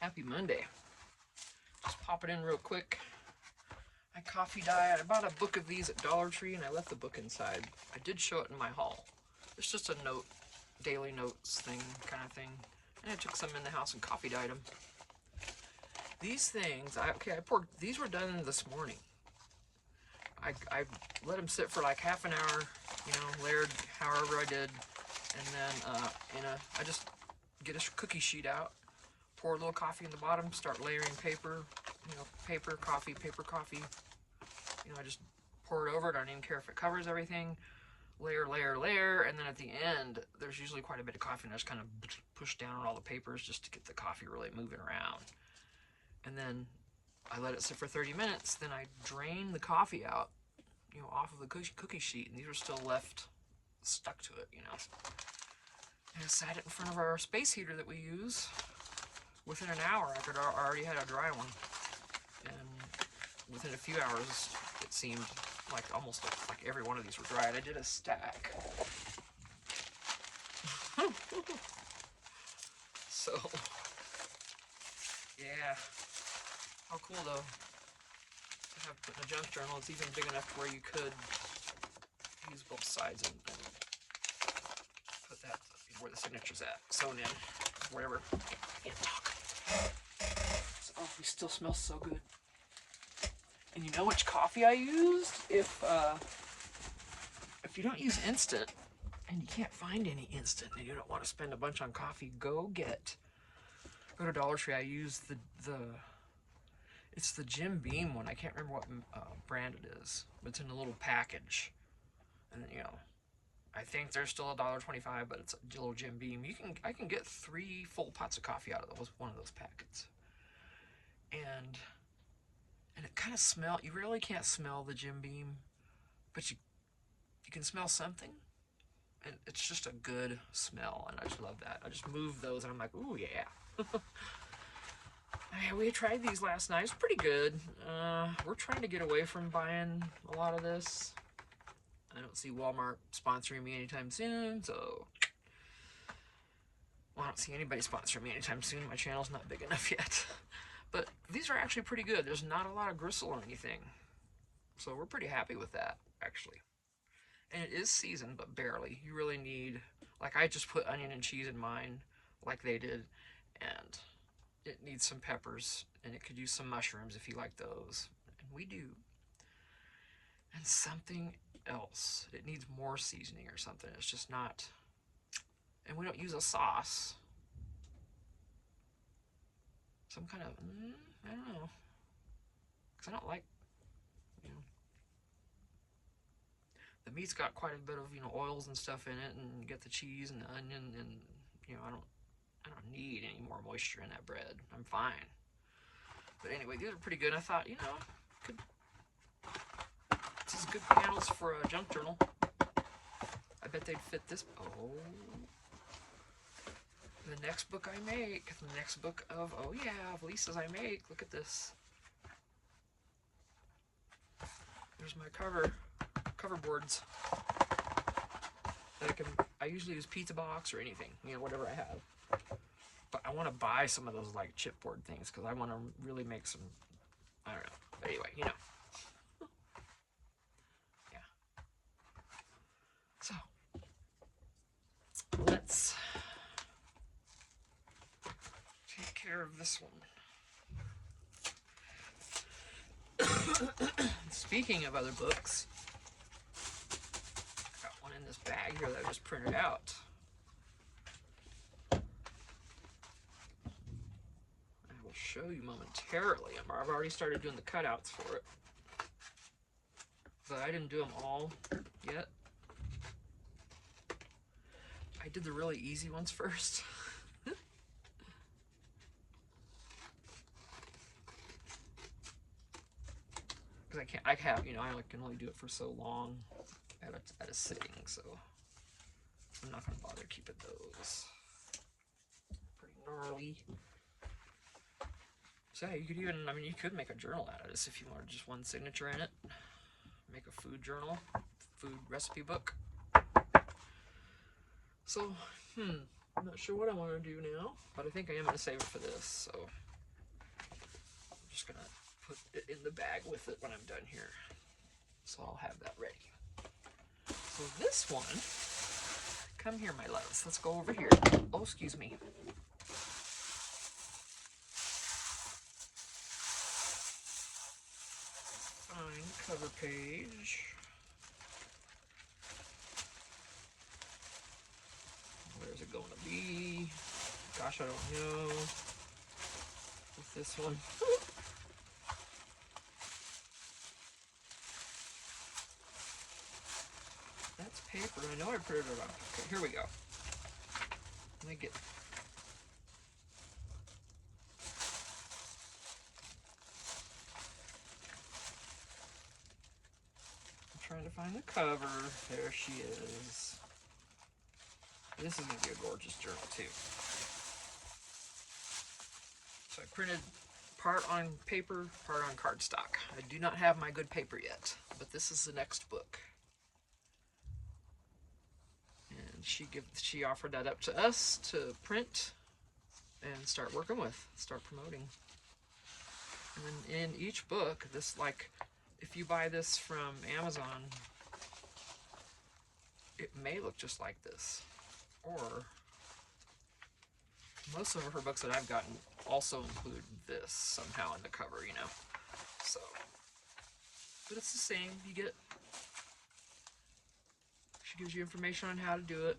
Happy Monday. Just pop it in real quick. My coffee diet. I bought a book of these at Dollar Tree and I left the book inside. I did show it in my haul. It's just a note, daily notes thing, kind of thing. And I took some in the house and coffee dyed them. These things, these were done this morning. I let them sit for like half an hour, you know, layered however I did. And then I just get a cookie sheet out, pour a little coffee in the bottom, start layering paper, you know, paper, coffee. You know, I just pour it over it. I don't even care if it covers everything. Layer, and then at the end, there's usually quite a bit of coffee, and I just kind of push down on all the papers just to get the coffee really moving around. And then I let it sit for 30 minutes, then I drain the coffee out, you know, off of the cookie sheet, and these are still left stuck to it, you know. And I sat it in front of our space heater that we use. Within an hour, I already had a dry one. And within a few hours, it seemed like almost like every one of these were dried. I did a stack. So, yeah. How cool though to have put in a junk journal. It's even big enough where you could use both sides and put that where the signature's at, sewn in, wherever. Can't talk. Oh, we still smell so good. And you know which coffee I used? If you don't use instant, and you can't find any instant, and you don't want to spend a bunch on coffee, go to Dollar Tree. I use it's the Jim Beam one. I can't remember what brand it is, but it's in a little package. And you know, I think there's still $1.25, but it's a little Jim Beam. I can get 3 full pots of coffee out of one of those packets. And it kind of smells, you really can't smell the Jim Beam, but you can smell something. And it's just a good smell, and I just love that. I just move those, and I'm like, ooh, yeah. We tried these last night. It's pretty good. We're trying to get away from buying a lot of this. I don't see Walmart sponsoring me anytime soon, so... Well, I don't see anybody sponsoring me anytime soon. My channel's not big enough yet. But these are actually pretty good. There's not a lot of gristle or anything. So we're pretty happy with that, actually. And it is seasoned, but barely. You really need... Like, I just put onion and cheese in mine, like they did. And it needs some peppers. And it could use some mushrooms if you like those. And we do. And something else. It needs more seasoning or something. It's just not... And we don't use a sauce. Some kind of, I don't know, because I don't like, you know, the meat's got quite a bit of, you know, oils and stuff in it, and you get the cheese and the onion, and, you know, I don't need any more moisture in that bread. I'm fine. But anyway, these are pretty good. I thought, you know, this is good panels for a junk journal. I bet they'd fit this. Oh. The next book I make, the next book of, oh yeah, of Lisa's I make. Look at this. There's my cover boards. That I usually use pizza box or anything, you know, whatever I have. But I want to buy some of those like chipboard things because I want to really make some, I don't know. But anyway, you know. Yeah. So, let's take care of this one. Speaking of other books, I got one in this bag here that I just printed out. I will show you momentarily. I've already started doing the cutouts for it, but I didn't do them all yet. I did the really easy ones first. Because I have, you know, I can only do it for so long at a sitting, so I'm not going to bother keeping those. Pretty gnarly. So yeah, you could even, I mean, you could make a journal out of this if you wanted just one signature in it. Make a food journal, food recipe book. So, I'm not sure what I want to do now, but I think I am going to save it for this, so just gonna put it in the bag with it when I'm done here. So I'll have that ready. So this one, come here, my loves. Let's go over here. Oh, excuse me. Find cover page. Where's it going to be? Gosh, I don't know. With this one. That's paper. I know I printed it out. Okay, here we go. Let me get. I'm trying to find the cover. There she is. This is going to be a gorgeous journal too. So I printed part on paper, part on cardstock. I do not have my good paper yet, but this is the next book. And she offered that up to us to print and start working with, start promoting. And then in each book, this, like, if you buy this from Amazon, it may look just like this. Or most of her books that I've gotten also include this somehow in the cover, you know. So, but it's the same. She gives you information on how to do it,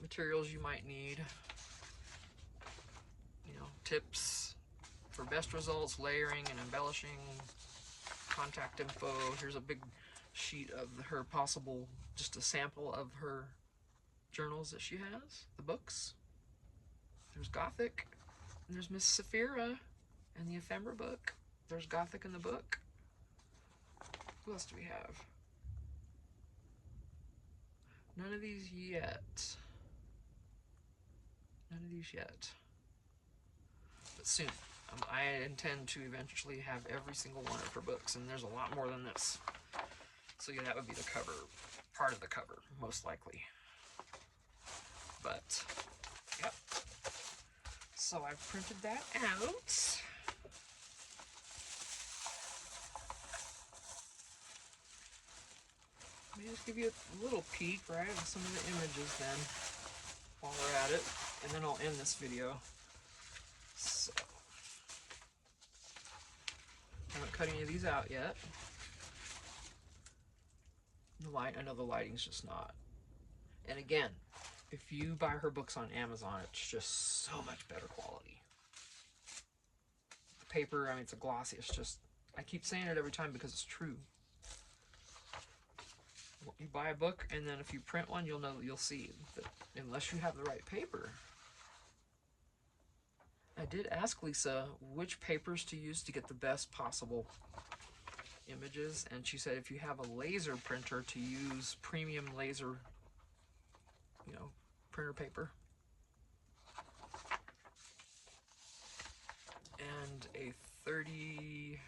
materials you might need, you know, tips for best results, layering and embellishing, contact info. Here's a big sheet of her possible, just a sample of her journals that she has, the books. There's Gothic, and there's Miss Sapphira and the ephemera book. There's Gothic in the book. Who else do we have? None of these yet. None of these yet. But soon. I intend to eventually have every single one of her books, and there's a lot more than this. So yeah, that would be the cover, part of the cover, most likely. But, yep. So I've printed that out. Let me just give you a little peek, right, of some of the images then, while we're at it, and then I'll end this video. So, I haven't cut any of these out yet. The light, I know the lighting's just not. And again, if you buy her books on Amazon, it's just so much better quality. The paper, I mean, it's a glossy, it's just, I keep saying it every time because it's true. You buy a book, and then if you print one, you'll see that unless you have the right paper. I did ask Lisa which papers to use to get the best possible images, and she said if you have a laser printer, to use premium laser, you know, printer paper. And a 30,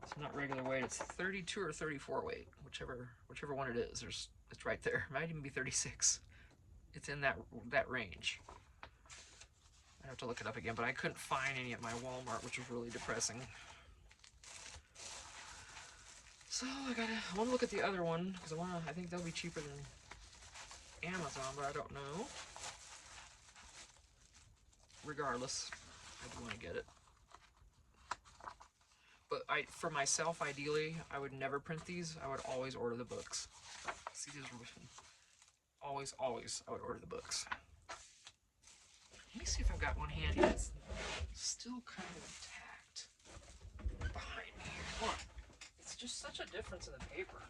it's not regular weight, it's 32 or 34 weight, whichever one it is. It's right there. It might even be 36. It's in that range. I have to look it up again, but I couldn't find any at my Walmart, which was really depressing. So I want to look at the other one because I think they'll be cheaper than Amazon, but I don't know. Regardless, I do want to get it. But for myself, ideally, I would never print these. I would always order the books. See, these are always, I would order the books. Let me see if I've got one handy that's still kind of intact behind me here. Look, it's just such a difference in the paper.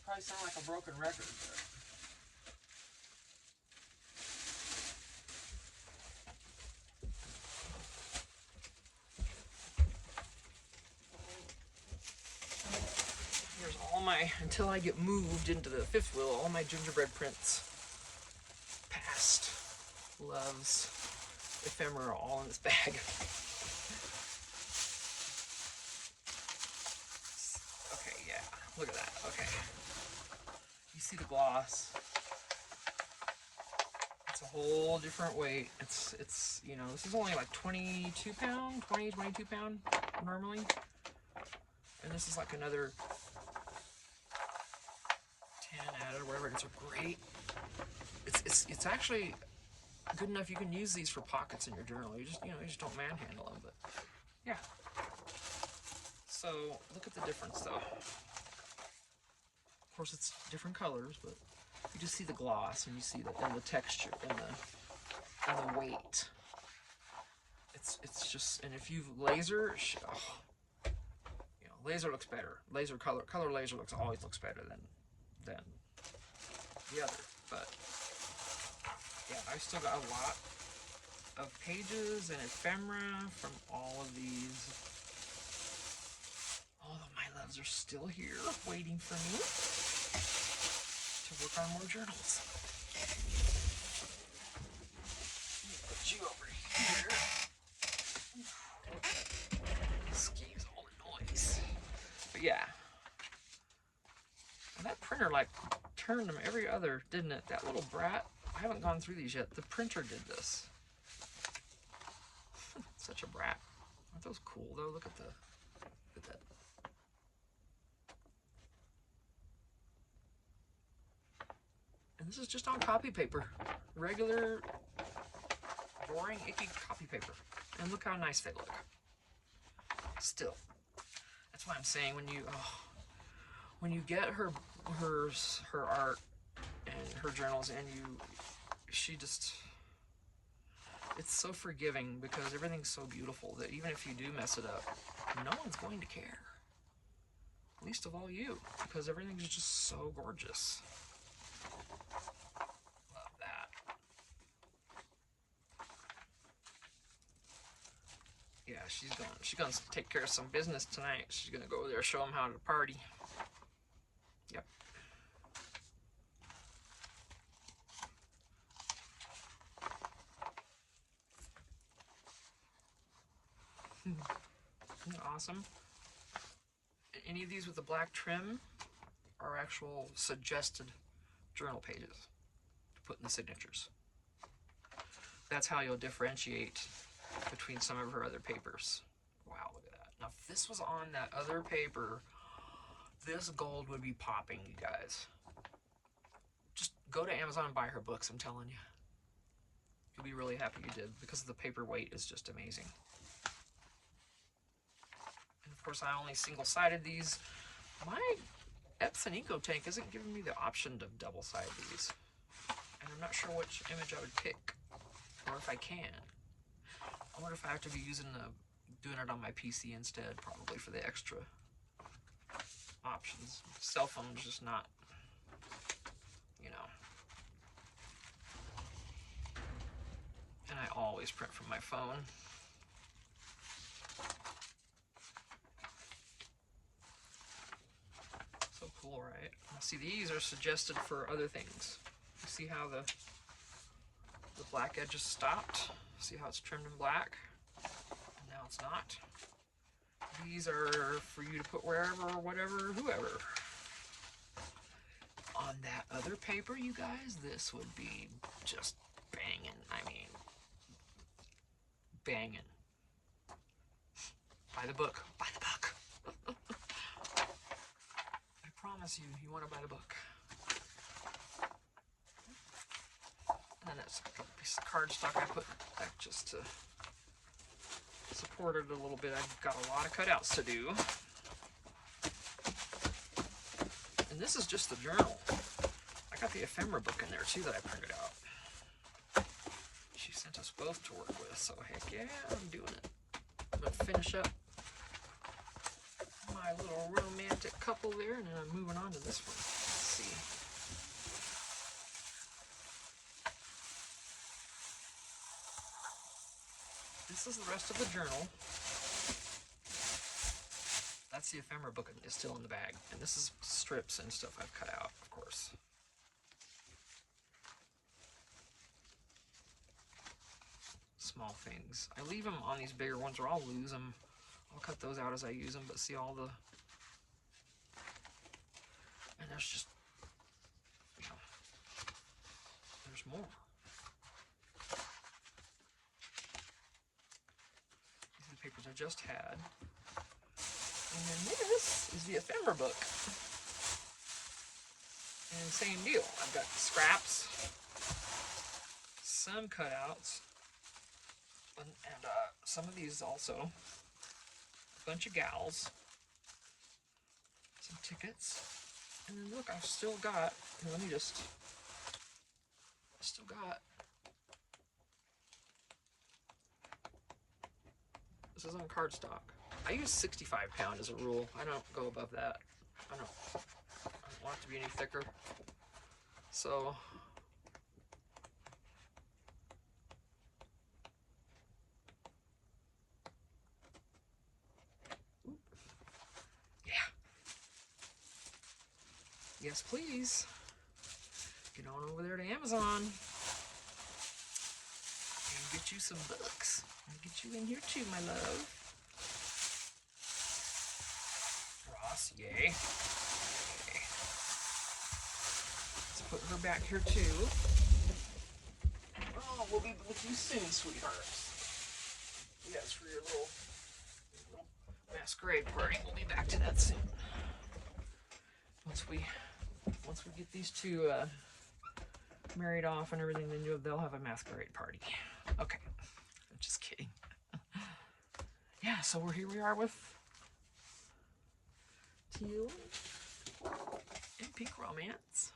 Probably sound like a broken record, but here's all my, until I get moved into the fifth wheel, all my Gingerbread Prints past loves, ephemera, all in this bag. Okay, yeah, look at that. Okay, you see the gloss. It's a whole different weight. It's you know, this is only like 22 pound, 22 pound normally. And this is like another 10 added or whatever. It's a great, it's actually good enough you can use these for pockets in your journal. You just don't manhandle them, but yeah. So look at the difference though. Of course it's different colors, but you just see the gloss and you see the texture and the weight. It's just, and if you laser, laser looks better. Laser color laser always looks better than the other. But yeah, I still got a lot of pages and ephemera from all of these. All of my loves are still here, waiting for me to work on more journals. Let me put you over here. Excuse all the noise. But yeah. And that printer like turned them every other, didn't it? That little brat. I haven't gone through these yet. The printer did this. Such a brat. Aren't those cool though? Look at that. And this is just on copy paper. Regular, boring, icky copy paper. And look how nice they look. Still. That's why I'm saying when you get her art and her journals and it's so forgiving because everything's so beautiful that even if you do mess it up, no one's going to care. Least of all you, because everything's just so gorgeous. Love that. Yeah, she's gonna take care of some business tonight. She's gonna go over there, show them how to party. Yep. Isn't that awesome? Any of these with the black trim are actual suggested journal pages to put in the signatures. That's how you'll differentiate between some of her other papers. Wow, look at that. Now, if this was on that other paper, this gold would be popping, you guys. Just go to Amazon and buy her books, I'm telling you. You'll be really happy you did because the paper weight is just amazing. And of course, I only single-sided these. My Epson Eco Tank isn't giving me the option to double-side these. And I'm not sure which image I would pick, or if I can. I wonder if I have to be doing it on my PC instead, probably for the extra options. Cell phone's just not, you know. And I always print from my phone. So cool, right? Now, see, these are suggested for other things. You see how the black edge is stopped? See how it's trimmed in black? And now it's not. These are for you to put wherever, whatever, whoever. On that other paper, you guys, this would be just banging. I mean, banging. Buy the book. Buy the book. I promise you want to buy the book. And then that's a piece of cardstock I put back just to support it a little bit. I've got a lot of cutouts to do. And this is just the journal. I got the ephemera book in there too that I printed out. She sent us both to work with, so heck yeah, I'm doing it. I'm gonna finish up my little romantic couple there, and then I'm moving on to this one. Let's see. This is the rest of the journal. That's the ephemera book is still in the bag. And this is strips and stuff I've cut out, of course. Small things. I leave them on these bigger ones or I'll lose them. I'll cut those out as I use them, but see all the... And there's just... You know, there's more. just had. And then this is the ephemera book. And same deal. I've got scraps, some cutouts, and some of these also. A bunch of gals, some tickets, and then look, I've still got, let me just, I still got, this is on cardstock. I use 65 pound as a rule. I don't go above that. I don't want it to be any thicker. So, yeah. Yes, please. Get on over there to Amazon and get you some books. And get you in here too, my love. Ross, yay. Okay. Let's put her back here too. Oh, we'll be with you soon, sweethearts. Yes, for your little masquerade party. We'll be back to that soon. Once we get these two married off and everything, then they'll have a masquerade party. Okay, I'm just kidding. Yeah, so here we are with Teal and Pink Romance.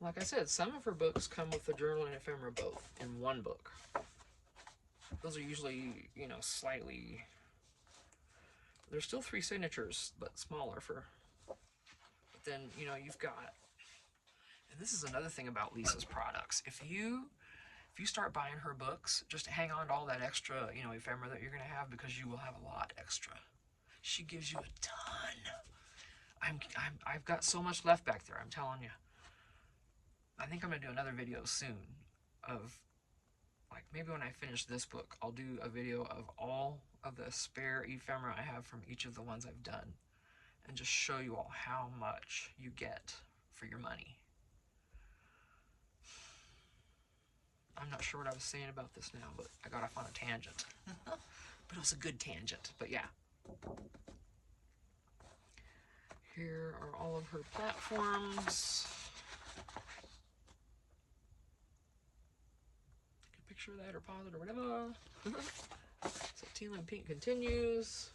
Like I said, some of her books come with the journal and ephemera both in one book. Those are usually, you know, slightly, there's still 3 signatures, but smaller for, but then, you know, you've got, and this is another thing about Lisa's products. If you start buying her books, just hang on to all that extra, you know, ephemera that you're going to have, because you will have a lot extra. She gives you a ton. I've got so much left back there, I'm telling you. I think I'm going to do another video soon of, like, maybe when I finish this book, I'll do a video of all of the spare ephemera I have from each of the ones I've done, and just show you all how much you get for your money. I'm not sure what I was saying about this now, but I got off on a tangent. But it was a good tangent, but yeah. Here are all of her platforms. Take a picture of that or pause it or whatever. So Teal and Pink continues.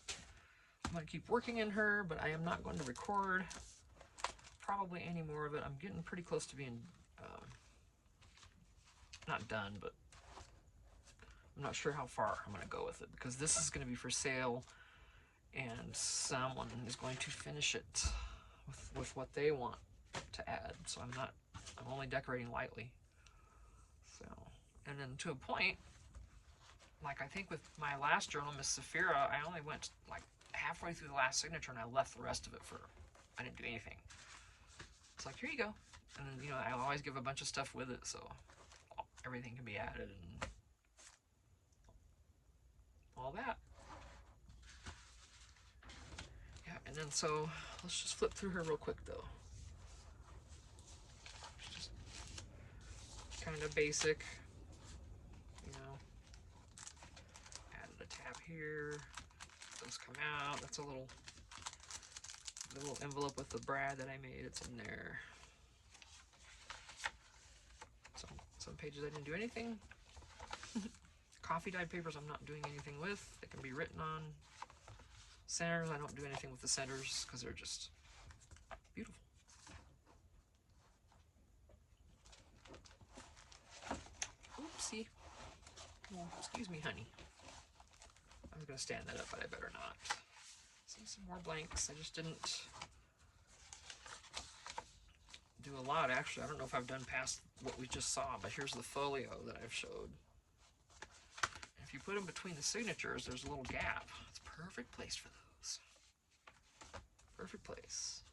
I'm going to keep working in her, but I am not going to record probably any more of it. I'm getting pretty close to being not done, but I'm not sure how far I'm going to go with it, because this is going to be for sale and someone is going to finish it with what they want to add. So I'm only decorating lightly. So, and then to a point, like I think with my last journal, Miss Saphira, I only went like halfway through the last signature and I left the rest of it I didn't do anything. It's like, here you go. And then, you know, I always give a bunch of stuff with it, so everything can be added and all that. Yeah, and then so let's just flip through her real quick though. Just kind of basic, you know. Added a tab here. Those come out. That's a little envelope with the brad that I made. It's in there. Some pages I didn't do anything. Coffee dyed papers I'm not doing anything with. They can be written on. Centers, I don't do anything with the centers because they're just beautiful. Oopsie. Oh, excuse me, honey. I was going to stand that up, but I better not. See some more blanks. I just didn't do a lot, actually. I don't know if I've done past what we just saw, but here's the folio that I've showed. And if you put them between the signatures, there's a little gap. It's a perfect place for those. Perfect place.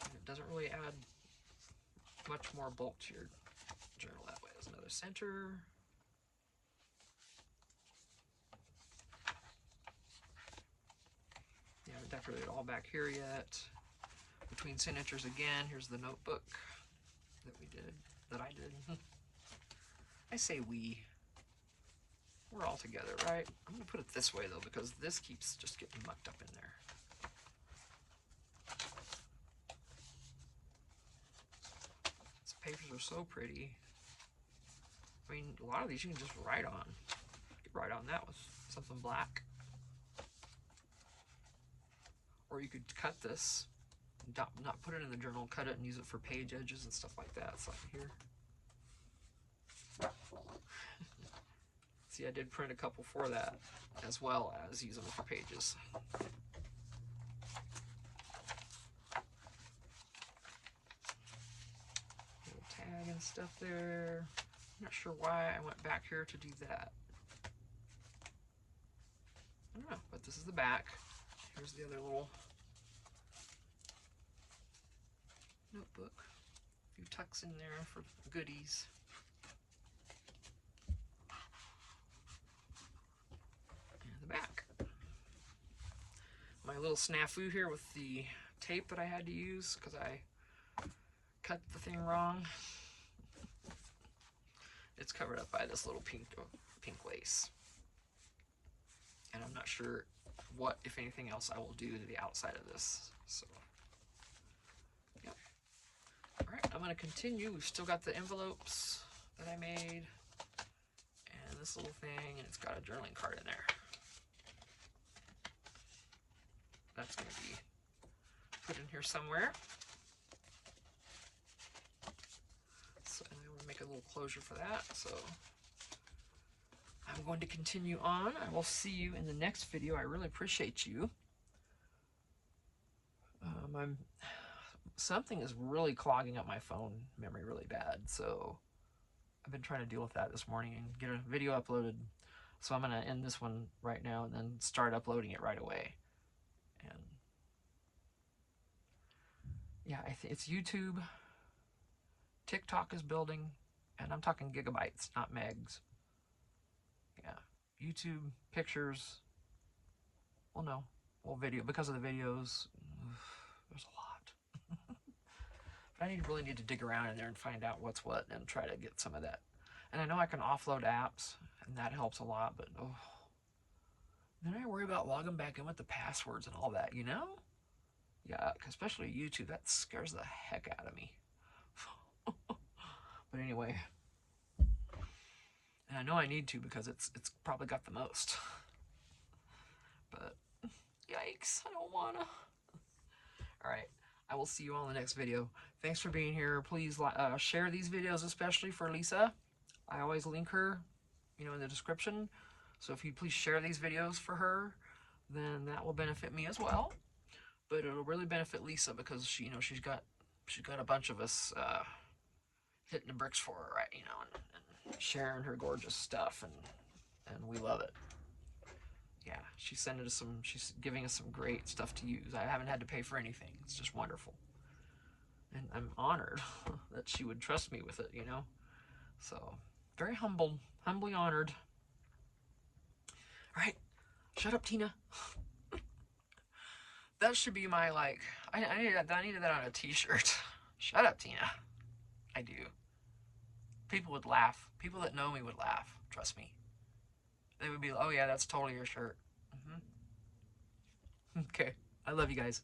And it doesn't really add much more bulk to your journal that way. There's another center. Yeah, I haven't decorated all back here yet. Between signatures again, here's the notebook that I did. I say we. We're all together, right? I'm gonna put it this way though, because this keeps just getting mucked up in there. These papers are so pretty. I mean, a lot of these you can just write on. You could write on that with something black. Or you could cut this, not put it in the journal, cut it and use it for page edges and stuff like that. It's like here. See, I did print a couple for that, as well as use them for pages. Little tag and stuff there. I'm not sure why I went back here to do that. I don't know, but this is the back. Here's the other little notebook. A few tucks in there for goodies. And the back. My little snafu here with the tape that I had to use because I cut the thing wrong. It's covered up by this little pink lace. And I'm not sure what, if anything else, I will do to the outside of this. So, yep. All right, I'm going to continue. We've still got the envelopes that I made. And this little thing, and it's got a journaling card in there. That's going to be put in here somewhere. So I'm going to make a little closure for that. So I'm going to continue on. I will see you in the next video. I really appreciate you. Something is really clogging up my phone memory really bad. So I've been trying to deal with that this morning and get a video uploaded. So I'm going to end this one right now and then start uploading it right away. And yeah, I think it's YouTube. TikTok is building, and I'm talking gigabytes, not megs. Yeah, YouTube, pictures, well, no, well, video, because of the videos, there's a lot. But I really need to dig around in there and find out what's what and try to get some of that. And I know I can offload apps, and that helps a lot, but oh, then I worry about logging back in with the passwords and all that, you know? Yeah, especially YouTube, that scares the heck out of me. But anyway, and I know I need to because it's probably got the most. But yikes, I don't wanna. All right, I will see you all in the next video. Thanks for being here. Please share these videos, especially for Lisa. I always link her, you know, in the description. So if you please share these videos for her, then that will benefit me as well. But it'll really benefit Lisa because she, you know, she's got a bunch of us hitting the bricks for her, right? You know, and sharing her gorgeous stuff, and we love it. Yeah, she's giving us some great stuff to use. I haven't had to pay for anything. It's just wonderful. And I'm honored that she would trust me with it, you know? So, very humbly honored. All right, shut up, Tina. That should be my, like, I needed that on a t-shirt. Shut up, Tina. I do. People would laugh. People that know me would laugh. Trust me. They would be like, oh yeah, that's totally your shirt. Okay. I love you guys.